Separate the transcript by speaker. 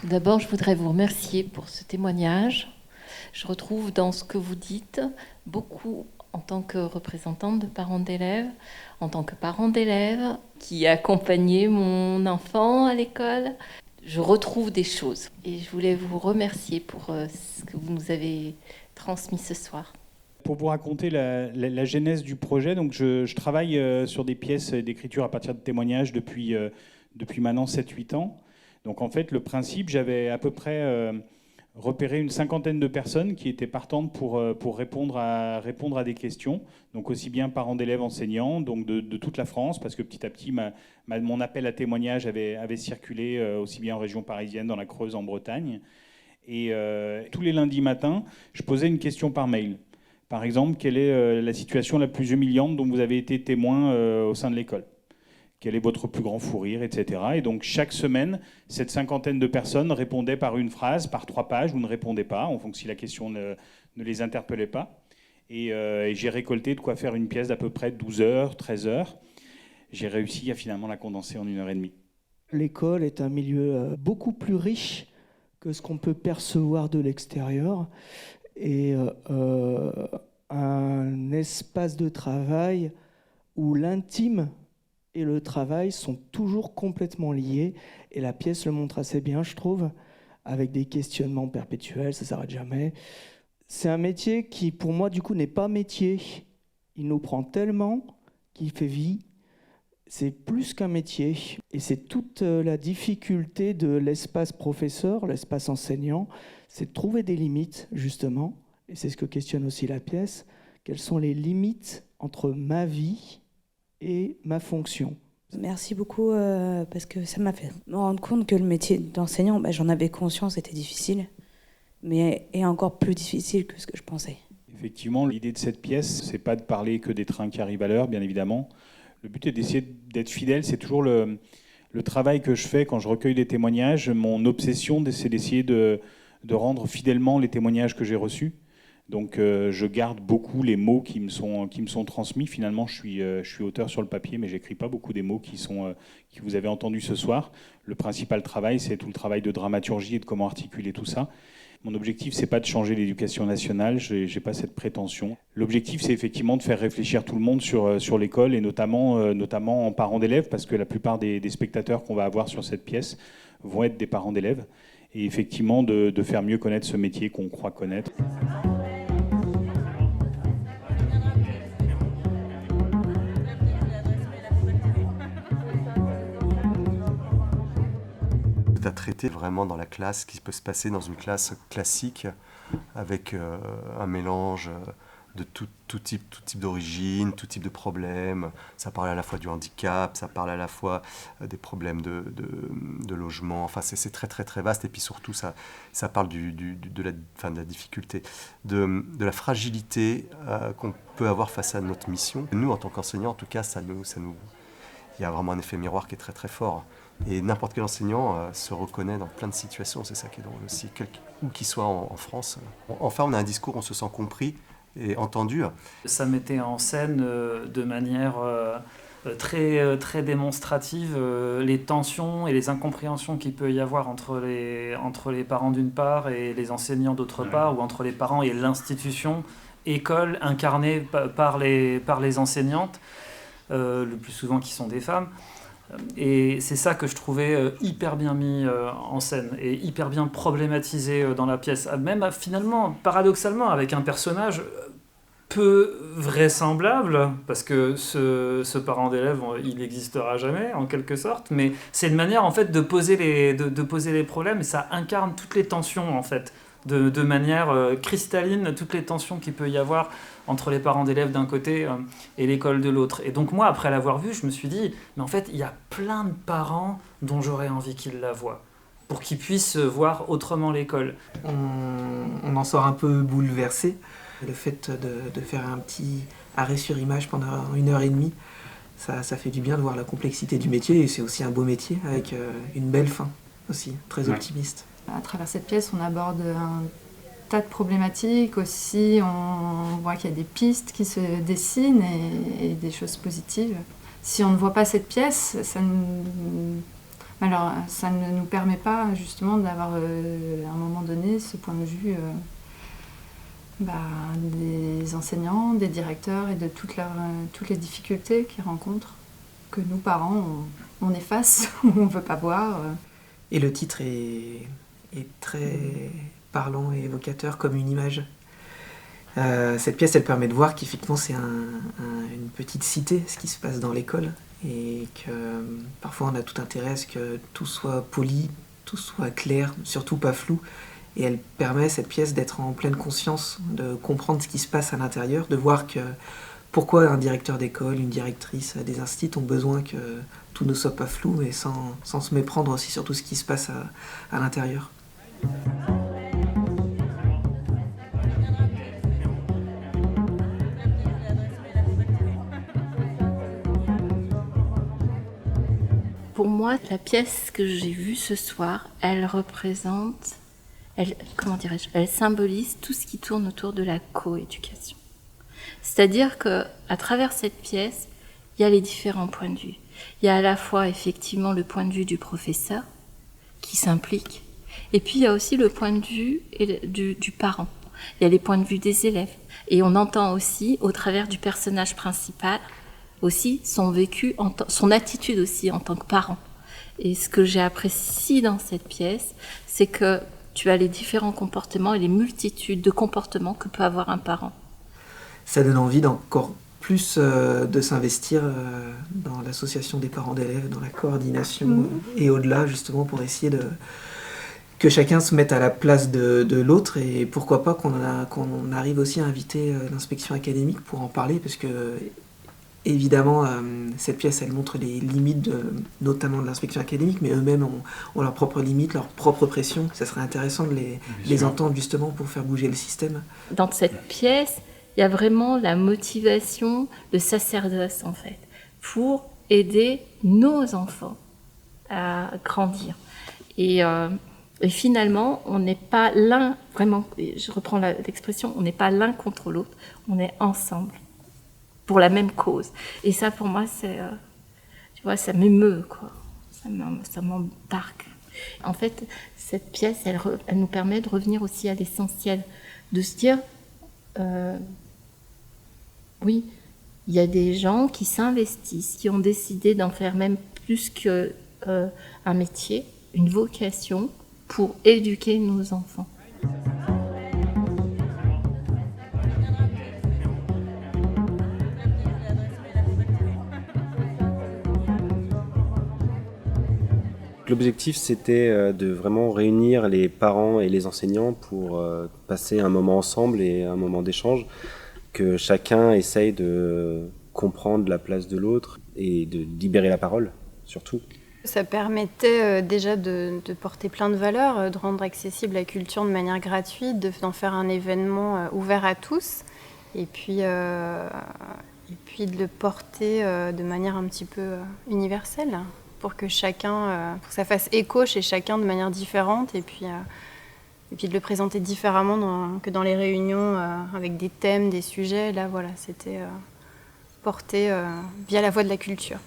Speaker 1: Tout d'abord, je voudrais vous remercier pour ce témoignage. Je retrouve dans ce que vous dites beaucoup en tant que représentante de parents d'élèves, en tant que parent d'élèves qui accompagnait mon enfant à l'école. Je retrouve des choses et je voulais vous remercier pour ce que vous nous avez transmis ce soir.
Speaker 2: Pour vous raconter la genèse du projet, donc je travaille sur des pièces d'écriture à partir de témoignages depuis maintenant 7-8 ans. Donc en fait, le principe, j'avais à peu près repéré une cinquantaine de personnes qui étaient partantes pour répondre à des questions, donc aussi bien parents d'élèves, enseignants, donc de toute la France, parce que petit à petit, mon appel à témoignages avait circulé aussi bien en région parisienne, dans la Creuse, en Bretagne. Et tous les lundis matins, je posais une question par mail. Par exemple, quelle est la situation la plus humiliante dont vous avez été témoin au sein de l'école ? Quel est votre plus grand fou rire, etc. Et donc chaque semaine, cette cinquantaine de personnes répondaient par une phrase, par 3 pages, ou ne répondaient pas, en fonction si la question ne les interpellait pas. Et j'ai récolté de quoi faire une pièce d'à peu près 12 heures, 13 heures. J'ai réussi à finalement la condenser en 1h30.
Speaker 3: L'école est un milieu beaucoup plus riche que ce qu'on peut percevoir de l'extérieur. Et un espace de travail où l'intime et le travail sont toujours complètement liés. Et la pièce le montre assez bien, je trouve, avec des questionnements perpétuels, ça ne s'arrête jamais. C'est un métier qui, pour moi, du coup, n'est pas métier. Il nous prend tellement qu'il fait vie. C'est plus qu'un métier. Et c'est toute la difficulté de l'espace professeur, l'espace enseignant, c'est de trouver des limites, justement. Et c'est ce que questionne aussi la pièce. Quelles sont les limites entre ma vie et ma fonction ?
Speaker 4: Merci beaucoup, parce que ça m'a fait me rendre compte que le métier d'enseignant, j'en avais conscience, c'était difficile, mais est encore plus difficile que ce que je pensais.
Speaker 2: Effectivement, l'idée de cette pièce, c'est pas de parler que des trains qui arrivent à l'heure, bien évidemment. Le but est d'essayer d'être fidèle. C'est toujours le travail que je fais quand je recueille des témoignages. Mon obsession, c'est d'essayer de rendre fidèlement les témoignages que j'ai reçus. Donc je garde beaucoup les mots qui me sont transmis. Finalement, je suis auteur sur le papier, mais j'écris pas beaucoup des mots qui vous avez entendus ce soir. Le principal travail, c'est tout le travail de dramaturgie et de comment articuler tout ça. Mon objectif, c'est pas de changer l'éducation nationale, j'ai pas cette prétention. L'objectif, c'est effectivement de faire réfléchir tout le monde sur l'école, et notamment en parents d'élèves, parce que la plupart des spectateurs qu'on va avoir sur cette pièce vont être des parents d'élèves, et effectivement de faire mieux connaître ce métier qu'on croit connaître.
Speaker 5: À traiter vraiment dans la classe, ce qui peut se passer dans une classe classique avec un mélange de tout type d'origine, tout type de problèmes. Ça parle à la fois du handicap, ça parle à la fois des problèmes de logement. Enfin, c'est très très très vaste, et puis surtout ça parle de la difficulté, de la fragilité qu'on peut avoir face à notre mission. Nous, en tant qu'enseignants, en tout cas, il y a vraiment un effet miroir qui est très très fort. Et n'importe quel enseignant se reconnaît dans plein de situations, c'est ça qui est drôle aussi, où qu'il soit en France. Enfin, on a un discours, on se sent compris et entendu.
Speaker 6: Ça mettait en scène de manière très, très démonstrative les tensions et les incompréhensions qu'il peut y avoir entre les parents d'une part et les enseignants d'autre part, ou entre les parents et l'institution, école incarnée par les enseignantes, le plus souvent qui sont des femmes. Et c'est ça que je trouvais hyper bien mis en scène et hyper bien problématisé dans la pièce. Même finalement, paradoxalement, avec un personnage peu vraisemblable, parce que ce parent d'élève, il n'existera jamais, en quelque sorte, mais c'est une manière en fait de poser les problèmes, et ça incarne toutes les tensions en fait, de manière cristalline, toutes les tensions qu'il peut y avoir entre les parents d'élèves d'un côté et l'école de l'autre. Et donc moi, après l'avoir vu, je me suis dit, mais en fait, il y a plein de parents dont j'aurais envie qu'ils la voient, pour qu'ils puissent voir autrement l'école.
Speaker 7: On en sort un peu bouleversé. Le fait de faire un petit arrêt sur image pendant 1h30, ça fait du bien de voir la complexité du métier, et c'est aussi un beau métier avec une belle fin aussi, très optimiste.
Speaker 8: À travers cette pièce, on aborde un tas de problématiques aussi, on voit qu'il y a des pistes qui se dessinent et des choses positives. Si on ne voit pas cette pièce, Alors, ça ne nous permet pas justement d'avoir à un moment donné ce point de vue des enseignants, des directeurs et de toutes les difficultés qu'ils rencontrent, que nous, parents, on efface ou on ne veut pas voir.
Speaker 7: Et le titre est très parlant et évocateur comme une image. Cette pièce, elle permet de voir qu'effectivement c'est une petite cité, ce qui se passe dans l'école, et que parfois on a tout intérêt à ce que tout soit poli, tout soit clair, surtout pas flou. Et elle permet, cette pièce, d'être en pleine conscience, de comprendre ce qui se passe à l'intérieur, de voir que pourquoi un directeur d'école, une directrice, des instituts ont besoin que tout ne soit pas flou, et sans se méprendre aussi sur tout ce qui se passe à l'intérieur.
Speaker 1: Pour moi, la pièce que j'ai vue ce soir, elle représente, elle symbolise tout ce qui tourne autour de la coéducation. C'est-à-dire qu'à travers cette pièce, il y a les différents points de vue. Il y a à la fois effectivement le point de vue du professeur qui s'implique, et puis il y a aussi le point de vue du parent. Il y a les points de vue des élèves. Et on entend aussi, au travers du personnage principal, aussi son vécu, son attitude aussi en tant que parent. Et ce que j'ai apprécié dans cette pièce, c'est que tu as les différents comportements et les multitudes de comportements que peut avoir un parent.
Speaker 7: Ça donne envie d'encore plus de s'investir dans l'association des parents d'élèves, dans la coordination, et au-delà justement pour essayer que chacun se mette à la place de l'autre, et pourquoi pas qu'on arrive aussi à inviter l'inspection académique pour en parler, parce que évidemment cette pièce elle montre les limites notamment de l'inspection académique, mais eux-mêmes ont leurs propres limites, leurs propres pressions. Ça serait intéressant de les entendre justement pour faire bouger le système.
Speaker 1: Dans cette pièce, il y a vraiment la motivation, le sacerdoce en fait, pour aider nos enfants à grandir. Et finalement, on n'est pas l'un, vraiment, je reprends l'expression, on n'est pas l'un contre l'autre, on est ensemble, pour la même cause. Et ça, pour moi, c'est, tu vois, ça m'émeut, quoi. Ça m'embarque. En fait, cette pièce, elle nous permet de revenir aussi à l'essentiel, de se dire, oui, il y a des gens qui s'investissent, qui ont décidé d'en faire même plus qu'un métier, une vocation, pour éduquer nos enfants.
Speaker 9: L'objectif, c'était de vraiment réunir les parents et les enseignants pour passer un moment ensemble et un moment d'échange, que chacun essaye de comprendre la place de l'autre et de libérer la parole, surtout.
Speaker 8: Ça permettait déjà de porter plein de valeurs, de rendre accessible la culture de manière gratuite, d'en faire un événement ouvert à tous, et puis de le porter de manière un petit peu universelle, pour que chacun, pour que ça fasse écho chez chacun de manière différente, et puis de le présenter différemment que dans les réunions avec des thèmes, des sujets. Là, voilà, c'était porté via la voie de la culture.